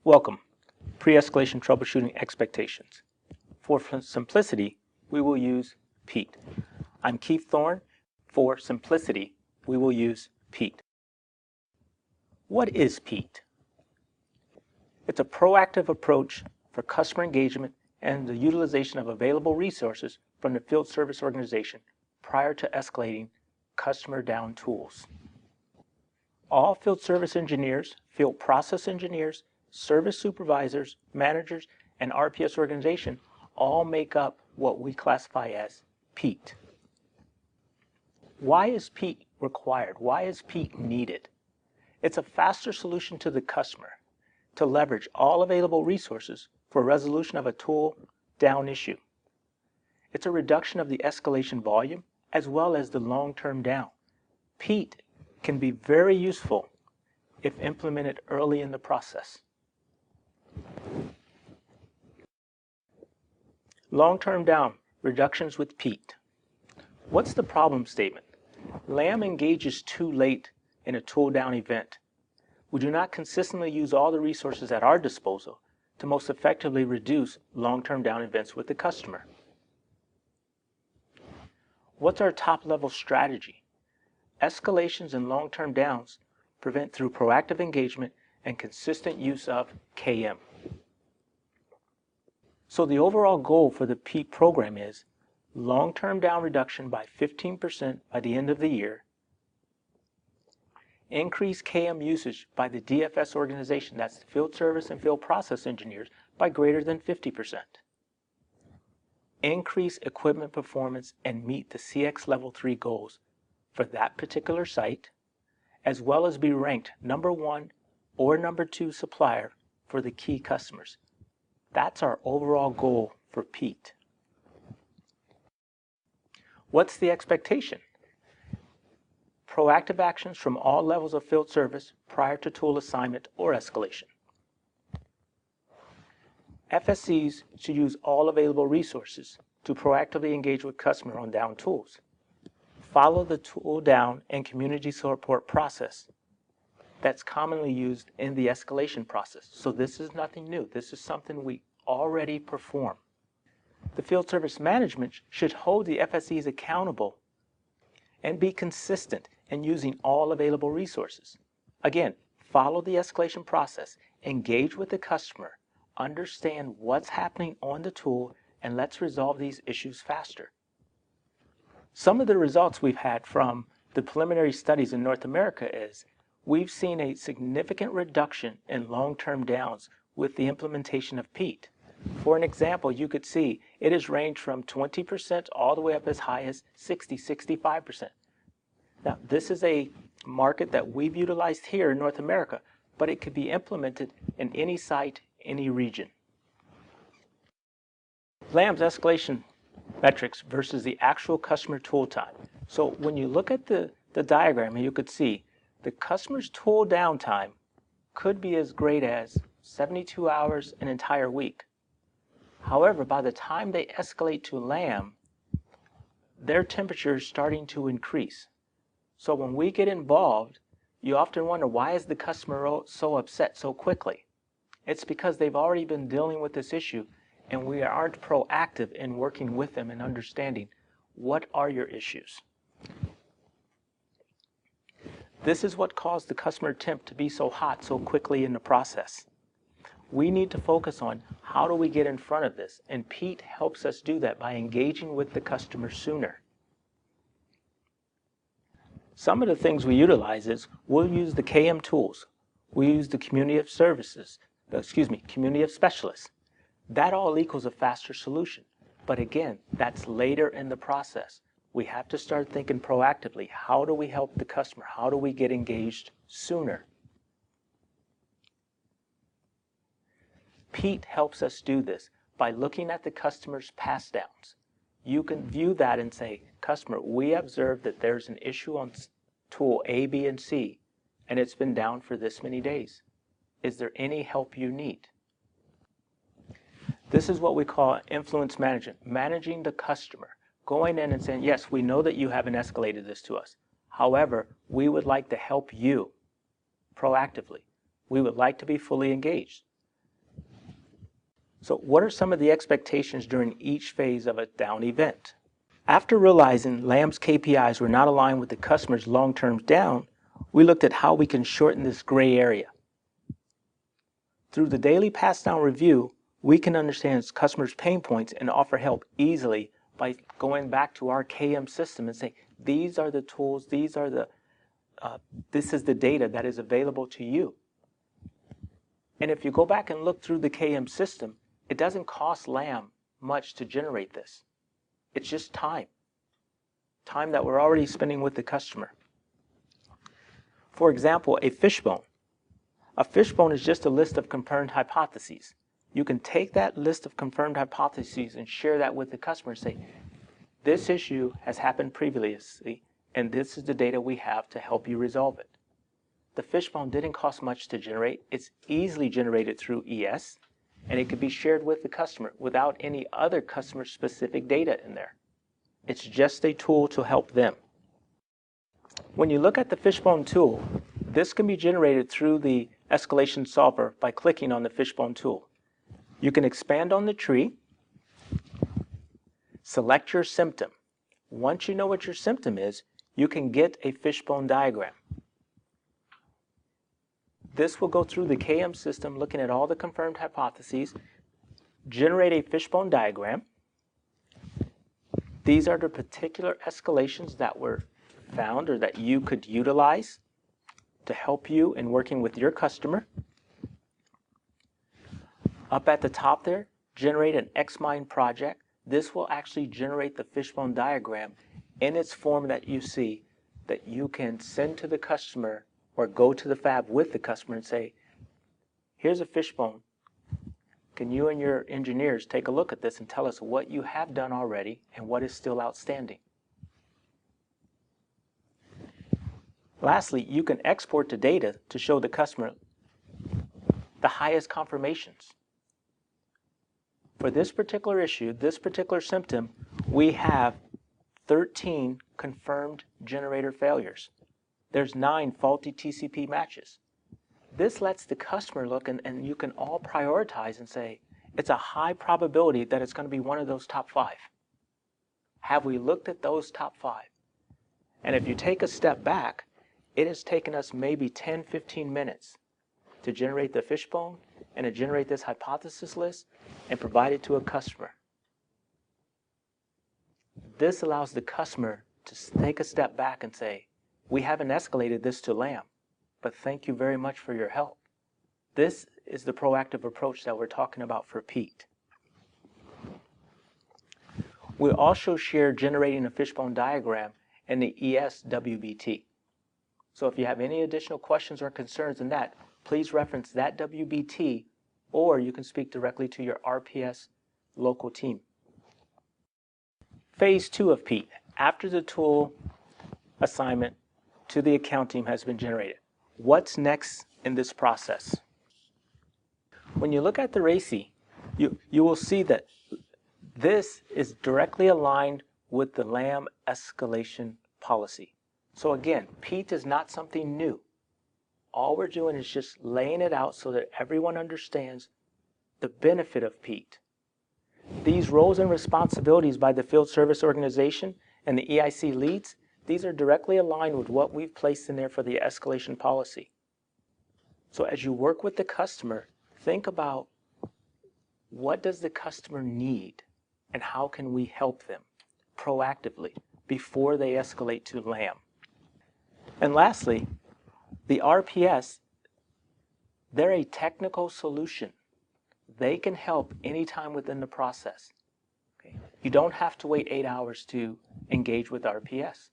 Welcome. Pre-escalation troubleshooting expectations. For simplicity, we will use Pete. I'm Keith Thorne. For simplicity, we will use Pete. What is Pete? It's a proactive approach for customer engagement and the utilization of available resources from the field service organization prior to escalating customer down tools. All field service engineers, field process engineers, service supervisors, managers, and RPS organization all make up what we classify as Pete. Why is Pete required? Why is Pete needed? It's a faster solution to the customer to leverage all available resources for resolution of a tool down issue. It's a reduction of the escalation volume as well as the long-term down. Pete can be very useful if implemented early in the process. Long-term down, reductions with Pete. What's the problem statement? LAM engages too late in a tool down event. We do not consistently use all the resources at our disposal to most effectively reduce long-term down events with the customer. What's our top-level strategy? Escalations and long-term downs prevent through proactive engagement and consistent use of KM. So the overall goal for the Pete program is long-term down reduction by 15% by the end of the year, increase KM usage by the DFS organization, that's the field service and field process engineers, by greater than 50%, increase equipment performance and meet the CX Level 3 goals for that particular site, as well as be ranked number 1 or number 2 supplier for the key customers. That's our overall goal for Pete. What's the expectation? Proactive actions from all levels of field service prior to tool assignment or escalation. FSCs should use all available resources to proactively engage with customer on down tools. Follow the tool down and community support process that's commonly used in the escalation process. So this is nothing new. This is something we already perform. The field service management should hold the FSCs accountable and be consistent in using all available resources. Again, follow the escalation process, engage with the customer, understand what's happening on the tool, and let's resolve these issues faster. Some of the results we've had from the preliminary studies in North America is we've seen a significant reduction in long-term downs with the implementation of Pete. For an example, you could see it has ranged from 20% all the way up as high as 65%. Now, this is a market that we've utilized here in North America, but it could be implemented in any site, any region. LAM's escalation metrics versus the actual customer tool time. So when you look at the diagram, you could see the customer's tool downtime could be as great as 72 hours an entire week. However, by the time they escalate to LAM, their temperature is starting to increase. So when we get involved, you often wonder, why is the customer so upset so quickly? It's because they've already been dealing with this issue and we aren't proactive in working with them and understanding what are your issues. This is what caused the customer temp to be so hot so quickly in the process. We need to focus on how do we get in front of this, and Pete helps us do that by engaging with the customer sooner. Some of the things we utilize is we'll use the KM tools. We use the community of community of specialists. That all equals a faster solution. But again, that's later in the process. We have to start thinking proactively. How do we help the customer? How do we get engaged sooner? Pete helps us do this by looking at the customer's pass downs. You can view that and say, customer, we observed that there's an issue on tool A, B, and C, and it's been down for this many days. Is there any help you need? This is what we call influence management, managing the customer, going in and saying, yes, we know that you haven't escalated this to us. However, we would like to help you proactively. We would like to be fully engaged. So what are some of the expectations during each phase of a down event? After realizing LAM's KPIs were not aligned with the customer's long-term down, we looked at how we can shorten this gray area. Through the daily pass-down review, we can understand customers' pain points and offer help easily by going back to our KM system and saying, these are the tools, this is the data that is available to you. And if you go back and look through the KM system, it doesn't cost LAM much to generate this. It's just time that we're already spending with the customer. For example, a fishbone. A fishbone is just a list of confirmed hypotheses. You can take that list of confirmed hypotheses and share that with the customer and say, this issue has happened previously, and this is the data we have to help you resolve it. The fishbone didn't cost much to generate. It's easily generated through ES, and it could be shared with the customer without any other customer-specific data in there. It's just a tool to help them. When you look at the Fishbone tool, this can be generated through the Escalation Solver by clicking on the Fishbone tool. You can expand on the tree, select your symptom. Once you know what your symptom is, you can get a Fishbone diagram. This will go through the KM system looking at all the confirmed hypotheses, generate a Fishbone diagram. These are the particular escalations that were found or that you could utilize to help you in working with your customer. Up at the top there, generate an XMind project. This will actually generate the Fishbone diagram in its form that you see that you can send to the customer or go to the fab with the customer and say, here's a Fishbone. Can you and your engineers take a look at this and tell us what you have done already and what is still outstanding? Lastly, you can export the data to show the customer the highest confirmations. For this particular issue, this particular symptom, we have 13 confirmed generator failures. There's 9 faulty TCP matches. This lets the customer look and you can all prioritize and say, it's a high probability that it's going to be one of those top 5. Have we looked at those top 5? And if you take a step back, it has taken us maybe 10, 15 minutes to generate the Fishbone and to generate this hypothesis list and provide it to a customer. This allows the customer to take a step back and say, we haven't escalated this to LAM, but thank you very much for your help. This is the proactive approach that we're talking about for Pete. We also share generating a Fishbone diagram in the ES WBT. So if you have any additional questions or concerns in that, please reference that WBT, or you can speak directly to your RPS local team. Phase 2 of Pete, after the tool assignment to the account team has been generated. What's next in this process? When you look at the RACI, you will see that this is directly aligned with the LAM escalation policy. So again, Pete is not something new. All we're doing is just laying it out so that everyone understands the benefit of Pete. These roles and responsibilities by the field service organization and the EIC leads, these are directly aligned with what we've placed in there for the escalation policy. So as you work with the customer, think about what does the customer need and how can we help them proactively before they escalate to LAM. And lastly, the RPS, they're a technical solution. They can help anytime within the process. Okay? You don't have to wait 8 hours to engage with RPS.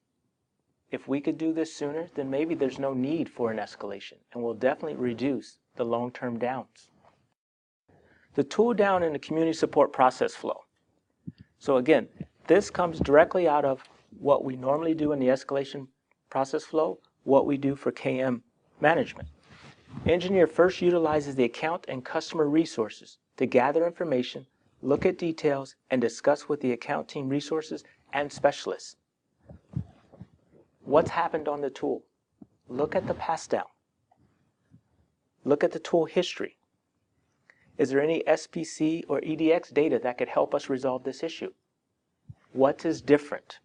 If we could do this sooner, then maybe there's no need for an escalation, and we'll definitely reduce the long-term downs. The tool down in the community support process flow. So again, this comes directly out of what we normally do in the escalation process flow, what we do for KM management. Engineer first utilizes the account and customer resources to gather information, look at details, and discuss with the account team resources and specialists. What's happened on the tool? Look at the pass down. Look at the tool history. Is there any SPC or EDX data that could help us resolve this issue? What is different?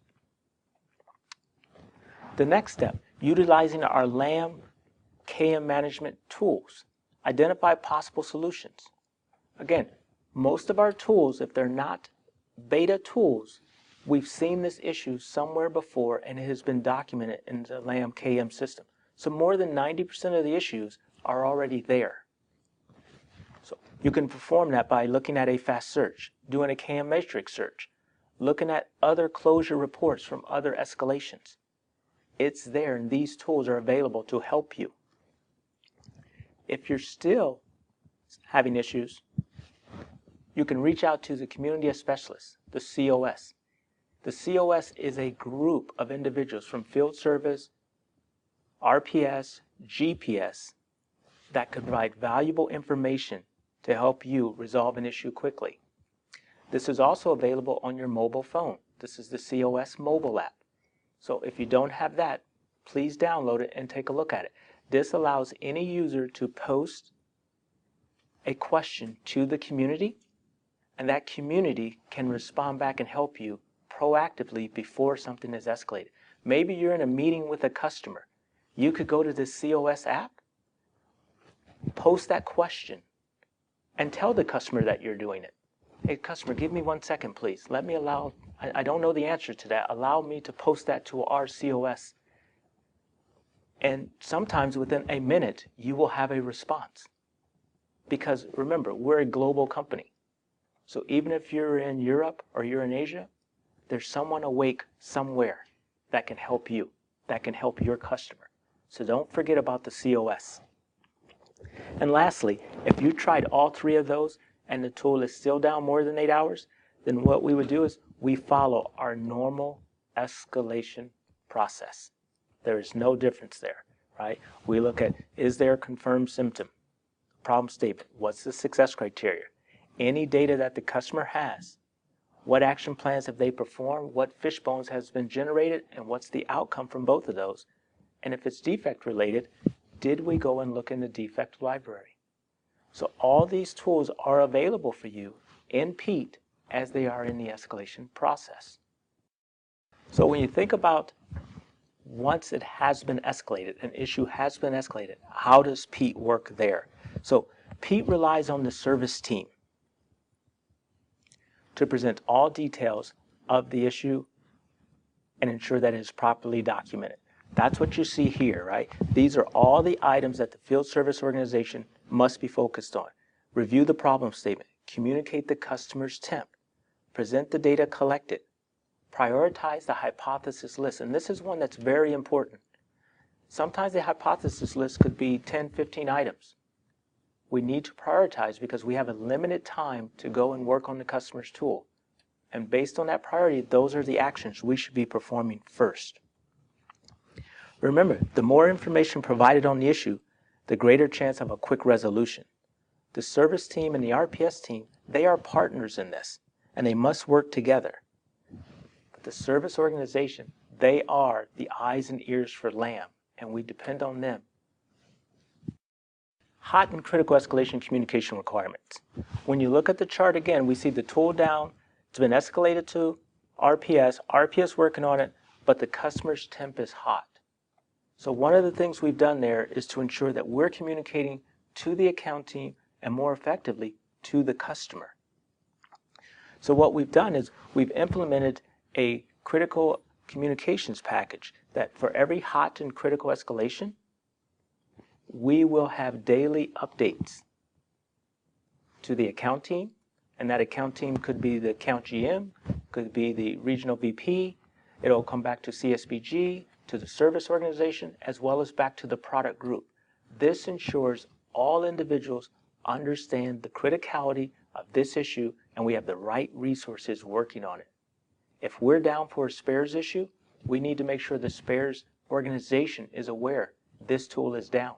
The next step, utilizing our LAM KM management tools. Identify possible solutions. Again, most of our tools, if they're not beta tools, we've seen this issue somewhere before and it has been documented in the LAM KM system. So more than 90% of the issues are already there. So you can perform that by looking at a fast search, doing a KM matrix search, looking at other closure reports from other escalations. It's there, and these tools are available to help you. If you're still having issues, you can reach out to the community of specialists, the COS. The COS is a group of individuals from field service, RPS, GPS that could provide valuable information to help you resolve an issue quickly. This is also available on your mobile phone. This is the COS mobile app. So if you don't have that, please download it and take a look at it. This allows any user to post a question to the community, and that community can respond back and help you proactively before something is escalated. Maybe you're in a meeting with a customer. You could go to the COS app, post that question, and tell the customer that you're doing it. Hey, customer, give me 1 second, please. I don't know the answer to that. Allow me to post that to our COS. And sometimes within a minute, you will have a response. Because remember, we're a global company. So even if you're in Europe or you're in Asia, there's someone awake somewhere that can help you, that can help your customer. So don't forget about the COS. And lastly, if you tried all three of those and the tool is still down more than 8 hours, then what we would do is we follow our normal escalation process. There is no difference there, right? We look at, is there a confirmed symptom? Problem statement. What's the success criteria? Any data that the customer has. What action plans have they performed? What fishbones has been generated? And what's the outcome from both of those? And if it's defect related, did we go and look in the defect library? So all these tools are available for you in Pete as they are in the escalation process. So when you think about once it has been escalated, an issue has been escalated, how does Pete work there? So Pete relies on the service team to present all details of the issue and ensure that it is properly documented. That's what you see here, right? These are all the items that the field service organization must be focused on. Review the problem statement, communicate the customer's temp, present the data collected, prioritize the hypothesis list. And this is one that's very important. Sometimes the hypothesis list could be 10, 15 items. We need to prioritize because we have a limited time to go and work on the customer's tool. And based on that priority, those are the actions we should be performing first. Remember, the more information provided on the issue, the greater chance of a quick resolution. The service team and the RPS team, they are partners in this, and they must work together. But the service organization, they are the eyes and ears for LAM, and we depend on them. Hot and critical escalation communication requirements. When you look at the chart again, we see the tool down, it's been escalated to RPS working on it, but the customer's temp is hot. So one of the things we've done there is to ensure that we're communicating to the account team and more effectively to the customer. So what we've done is we've implemented a critical communications package that for every hot and critical escalation, we will have daily updates to the account team, and that account team could be the account GM, could be the regional VP, it'll come back to CSBG, to the service organization, as well as back to the product group. This ensures all individuals understand the criticality of this issue and we have the right resources working on it. If we're down for a spares issue, we need to make sure the spares organization is aware this tool is down.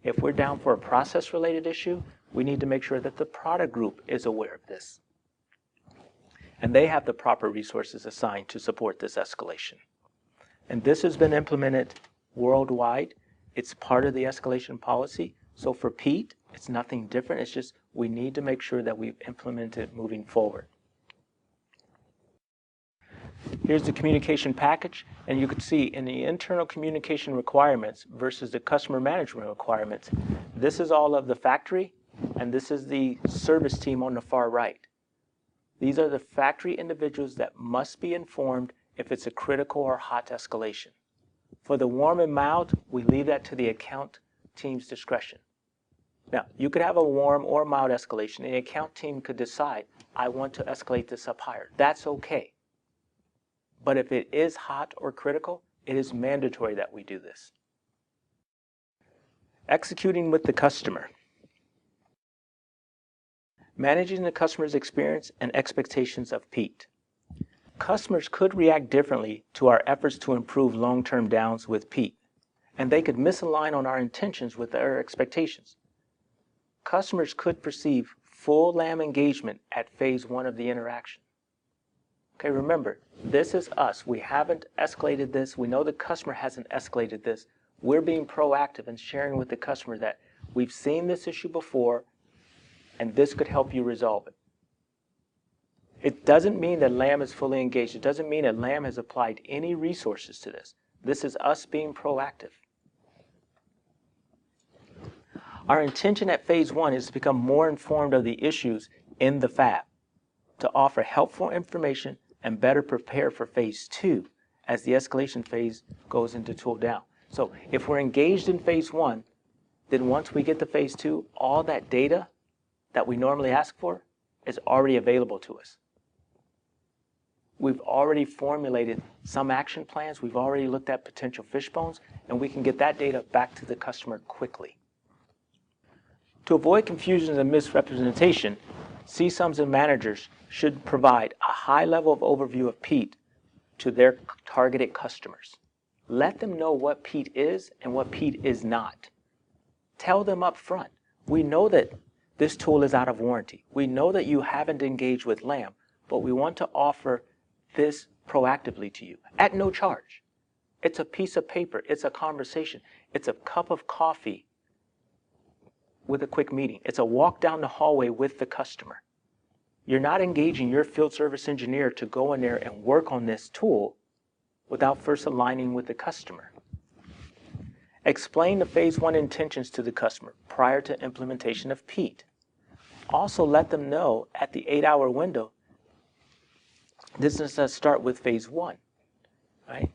If we're down for a process-related issue, we need to make sure that the product group is aware of this. And they have the proper resources assigned to support this escalation. And this has been implemented worldwide. It's part of the escalation policy. So for Pete, It's nothing different. It's just we need to make sure that we've implemented moving forward. Here's the communication package, and you can see in the internal communication requirements versus the customer management requirements, this is all of the factory, and this is the service team on the far right. These are the factory individuals that must be informed if it's a critical or hot escalation. For the warm and mild, we leave that to the account team's discretion. Now, you could have a warm or mild escalation, and the account team could decide, I want to escalate this up higher. That's okay. But if it is hot or critical, it is mandatory that we do this. Executing with the customer. Managing the customer's experience and expectations of PEAT. Customers could react differently to our efforts to improve long-term downs with PEAT, and they could misalign on our intentions with their expectations. Customers could perceive full LAM engagement at phase 1 of the interaction. Okay, remember, this is us. We haven't escalated this. We know the customer hasn't escalated this. We're being proactive and sharing with the customer that we've seen this issue before, and this could help you resolve it. It doesn't mean that LAM is fully engaged. It doesn't mean that LAM has applied any resources to this. This is us being proactive. Our intention at phase 1 is to become more informed of the issues in the fab, to offer helpful information and better prepare for phase 2 as the escalation phase goes into tool down. So if we're engaged in phase 1, then once we get to phase 2, all that data that we normally ask for is already available to us. We've already formulated some action plans. We've already looked at potential fishbones, and we can get that data back to the customer quickly. To avoid confusion and misrepresentation, CSUMs and managers should provide a high level of overview of PEAT to their targeted customers. Let them know what PEAT is and what PEAT is not. Tell them up front, we know that this tool is out of warranty. We know that you haven't engaged with LAM, but we want to offer this proactively to you at no charge. It's a piece of paper. It's a conversation. It's a cup of coffee with a quick meeting. It's a walk down the hallway with the customer. You're not engaging your field service engineer to go in there and work on this tool without first aligning with the customer. Explain the phase 1 intentions to the customer prior to implementation of PEAT. Also let them know at the 8-hour window, this is a start with phase 1, right?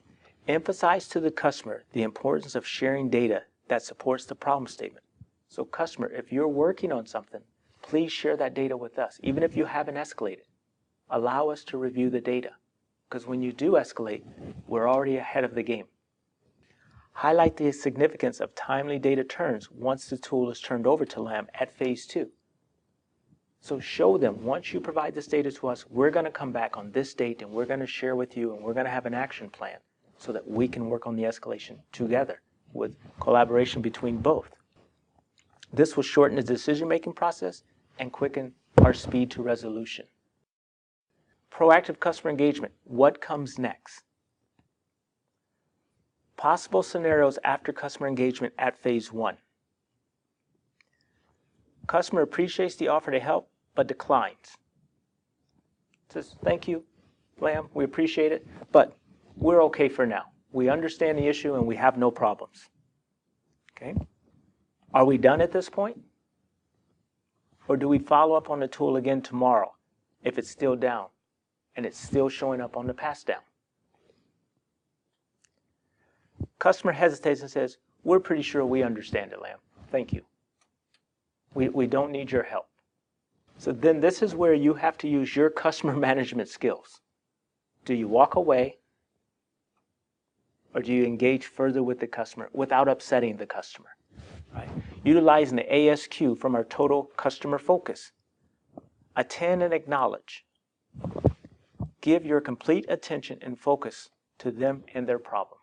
Emphasize to the customer the importance of sharing data that supports the problem statement. So customer, if you're working on something, please share that data with us, even if you haven't escalated. Allow us to review the data, because when you do escalate, we're already ahead of the game. Highlight the significance of timely data turns once the tool is turned over to LAM at phase 2. So show them, once you provide this data to us, we're going to come back on this date and we're going to share with you and we're going to have an action plan so that we can work on the escalation together with collaboration between both. This will shorten the decision-making process and quicken our speed to resolution. Proactive customer engagement. What comes next? Possible scenarios after customer engagement at phase 1. Customer appreciates the offer to help, but declines. Says, thank you, LAM, we appreciate it, but we're okay for now. We understand the issue and we have no problems. Okay? Are we done at this point? Or do we follow up on the tool again tomorrow if it's still down and it's still showing up on the pass down? Customer hesitates and says, we're pretty sure we understand it, LAM. Thank you. We don't need your help. So then this is where you have to use your customer management skills. Do you walk away or do you engage further with the customer without upsetting the customer? Right? Utilizing the ASQ from our total customer focus. Attend and acknowledge. Give your complete attention and focus to them and their problem.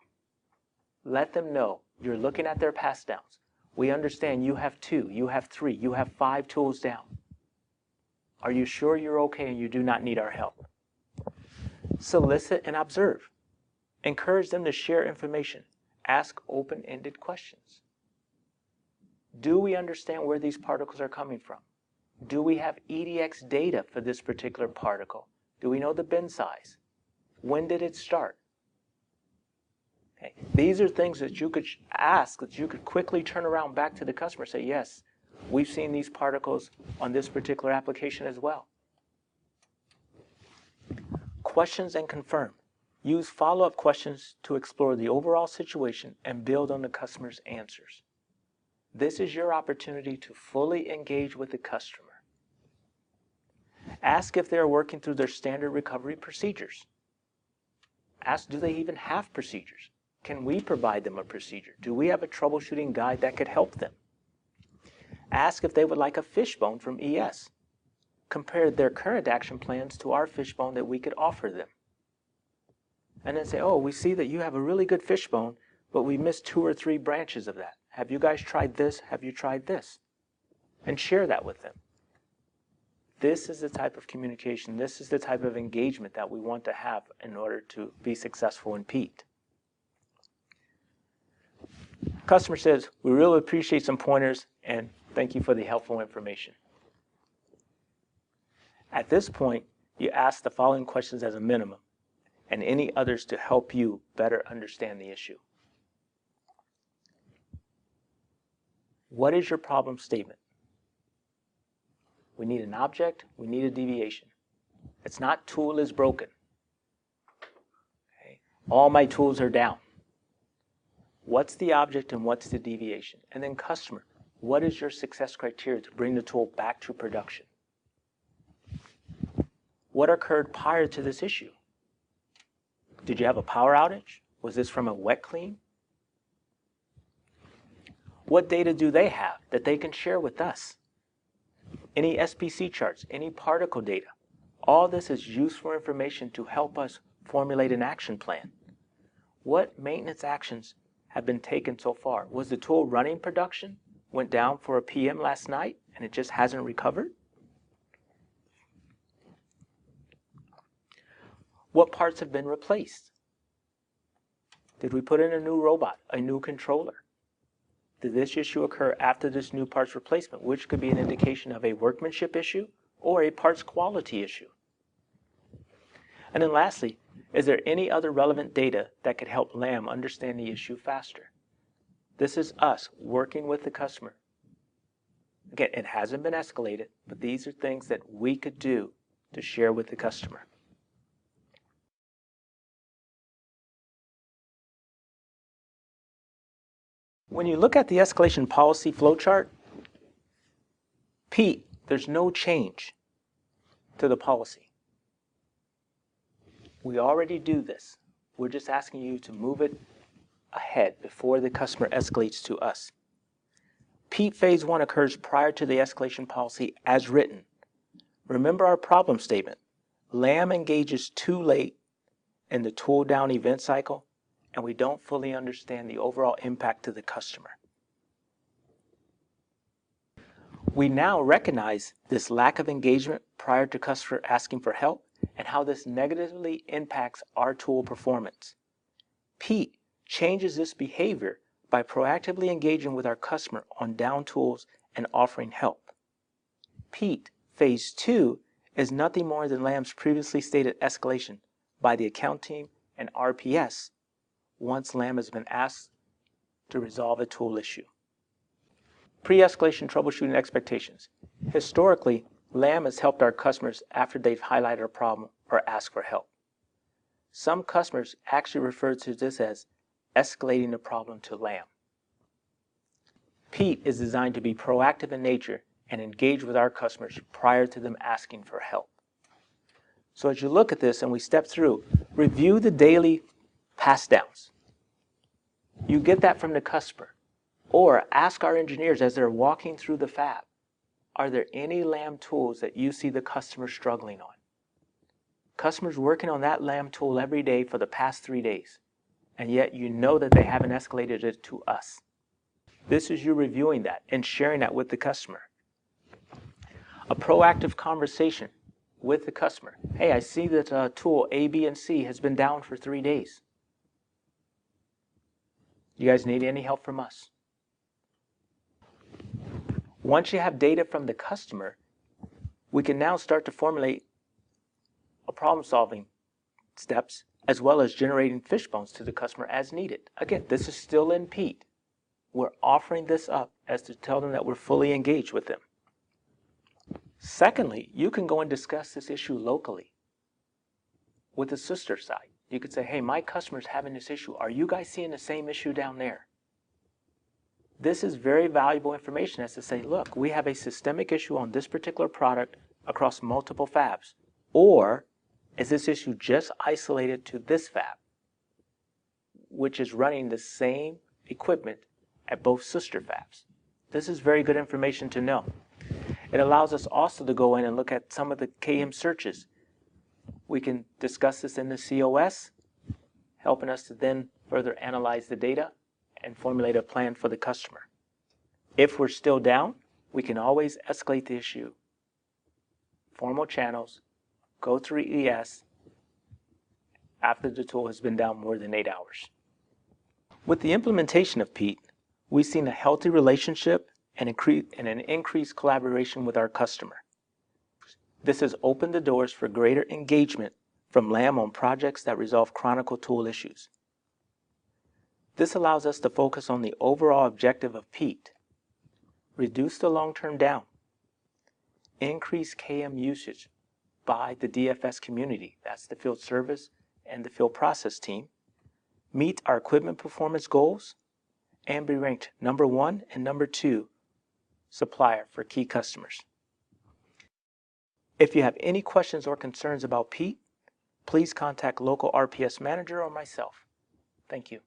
Let them know you're looking at their pass downs. We understand you have 2, you have 3, you have 5 tools down. Are you sure you're okay and you do not need our help? Solicit and observe. Encourage them to share information. Ask open-ended questions. Do we understand where these particles are coming from? Do we have EDX data for this particular particle? Do we know the bin size? When did it start? Okay. These are things that you could ask, that you could quickly turn around back to the customer and say, yes, we've seen these particles on this particular application as well. Questions and confirm. Use follow-up questions to explore the overall situation and build on the customer's answers. This is your opportunity to fully engage with the customer. Ask if they are working through their standard recovery procedures. Ask, do they even have procedures? Can we provide them a procedure? Do we have a troubleshooting guide that could help them? Ask if they would like a Fishbone from ES. Compare their current action plans to our Fishbone that we could offer them. And then say, oh, we see that you have a really good Fishbone, but we missed 2 or 3 branches of that. Have you guys tried this? Have you tried this? And share that with them. This is the type of communication, this is the type of engagement that we want to have in order to be successful in PEAT. Customer says, we really appreciate some pointers and thank you for the helpful information. At this point, you ask the following questions as a minimum and any others to help you better understand the issue. What is your problem statement? We need an object, we need a deviation. It's not tool is broken. Okay. All my tools are down. What's the object and what's the deviation? And then customer, what is your success criteria to bring the tool back to production? What occurred prior to this issue? Did you have a power outage? Was this from a wet clean? What data do they have that they can share with us? Any SPC charts, any particle data. All this is useful information to help us formulate an action plan. What maintenance actions have been taken so far? Was the tool running production? Went down for a PM last night and it just hasn't recovered? What parts have been replaced? Did we put in a new robot, a new controller? Did this issue occur after this new parts replacement, which could be an indication of a workmanship issue or a parts quality issue? And then lastly, is there any other relevant data that could help LAM understand the issue faster? This is us working with the customer. Again, it hasn't been escalated, but these are things that we could do to share with the customer. When you look at the escalation policy flowchart, Pete, there's no change to the policy. We already do this. We're just asking you to move it ahead before the customer escalates to us. Pete phase 1 occurs prior to the escalation policy as written. Remember our problem statement. LAM engages too late in the tool down event cycle, and we don't fully understand the overall impact to the customer. We now recognize this lack of engagement prior to customer asking for help and how this negatively impacts our tool performance. Pete changes this behavior by proactively engaging with our customer on down tools and offering help. Pete phase 2 is nothing more than LAM's previously stated escalation by the account team and RPS once LAM has been asked to resolve a tool issue. Pre-escalation troubleshooting expectations. Historically, LAM has helped our customers after they've highlighted a problem or asked for help. Some customers actually refer to this as escalating the problem to LAM. Pete is designed to be proactive in nature and engage with our customers prior to them asking for help. So as you look at this and we step through, review the daily pass downs. You get that from the customer. Or ask our engineers as they're walking through the fab, are there any LAM tools that you see the customer struggling on? Customers working on that LAM tool every day for the past 3 days, and yet you know that they haven't escalated it to us. This is you reviewing that and sharing that with the customer. A proactive conversation with the customer. Hey, I see that tool A, B, and C has been down for 3 days. You guys need any help from us? Once you have data from the customer, we can now start to formulate a problem-solving steps as well as generating fishbones to the customer as needed. Again, this is still in Pete. We're offering this up as to tell them that we're fully engaged with them. Secondly, you can go and discuss this issue locally with the sister side. You could say, hey, my customer's having this issue. Are you guys seeing the same issue down there? This is very valuable information as to say, look, we have a systemic issue on this particular product across multiple fabs. Or is this issue just isolated to this fab, which is running the same equipment at both sister fabs? This is very good information to know. It allows us also to go in and look at some of the KM searches. We can discuss this in the COS, helping us to then further analyze the data and formulate a plan for the customer. If we're still down, we can always escalate the issue. Formal channels, go through ES after the tool has been down more than 8 hours. With the implementation of Pete, we've seen a healthy relationship and an increased collaboration with our customer. This has opened the doors for greater engagement from LAM on projects that resolve chronicle tool issues. This allows us to focus on the overall objective of Pete: reduce the long-term down, increase KM usage by the DFS community, that's the field service and the field process team, meet our equipment performance goals, and be ranked number 1 and number 2 supplier for key customers. If you have any questions or concerns about Pete, please contact local RPS manager or myself. Thank you.